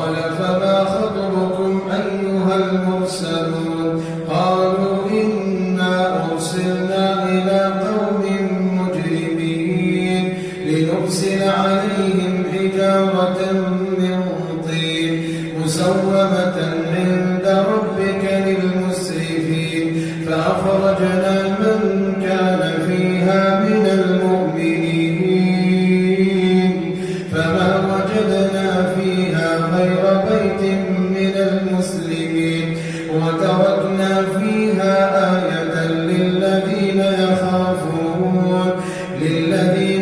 قال فما خطبكم أيها المرسلون قالوا إنا أرسلنا إلى قوم مجرمين لنرسل عليهم حجارة من طين مسومة عند ربك للمسرفين فأخرجنا من كان فيها من المؤمنين فما وجدنا فيها غير بيت من المسلمين وتركنا فيها آية للذين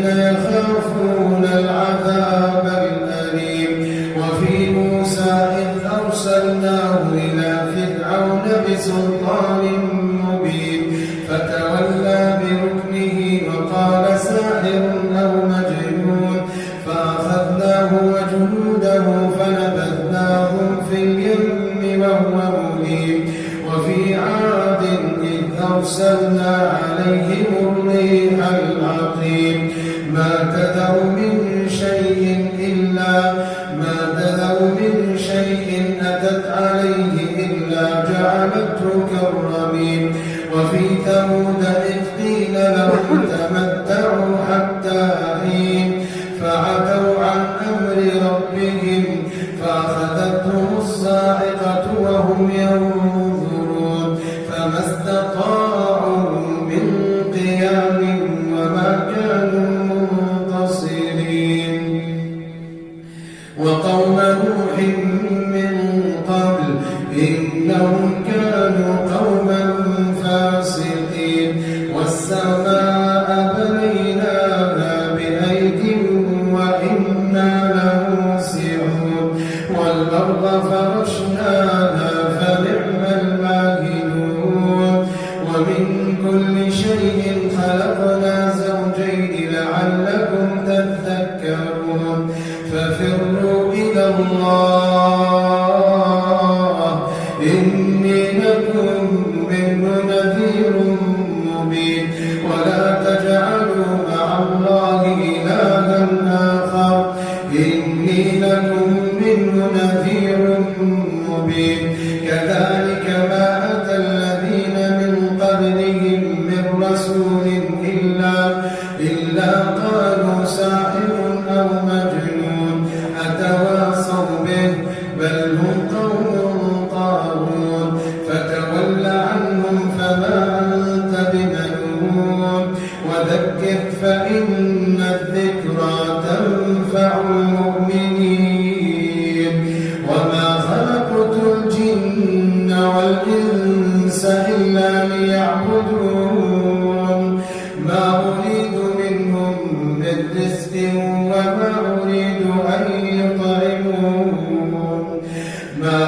يخافون العذاب الأليم وفي موسى إذ أرسلناه إلى فرعون بسلطان مبين فتولى بركنه وقال ساحر أو مجنون فأخذناه وجنوده فنبذناهم في اليم وهو مليم وفي عاد إذ أرسلنا عليهم الريح العقيم ما تذر من شيء أتت عليه إلا جعلته كالرميم وفي ثمود إذ قيل لهم تمتعوا حتى حين فعتوا عن أمر ربهم فأخذتهم الصاعقة وهم ينظرون فما استطاعوا من قيام وما كانوا منتصرين وقوم نوح من قبل إنهم كانوا قوما فاسقين والسماء بنيناها بأيد وإنا لموسعون والأرض فرشناها فنعم الماهدون ومن كل شيء خلقنا زوجين لعلكم تذكرون ففروا إلى الله إني لكم منه نذير مبين ولا تجعلوا مع الله إلها آخر إني لكم منه نذير مبين كذلك ما أتى الذين من قبلهم من رسول إلا قالوا ساحر أو مجنون أتواصوا به بل هم قوم طاغون فتول عنهم فما أنت بملوم وذكر فإن الذكرى تنفع المؤمنين وما خلقت الجن والإنس إلا ليعبدون ما أريد منهم من رزق وما أريد أن يطعمون ما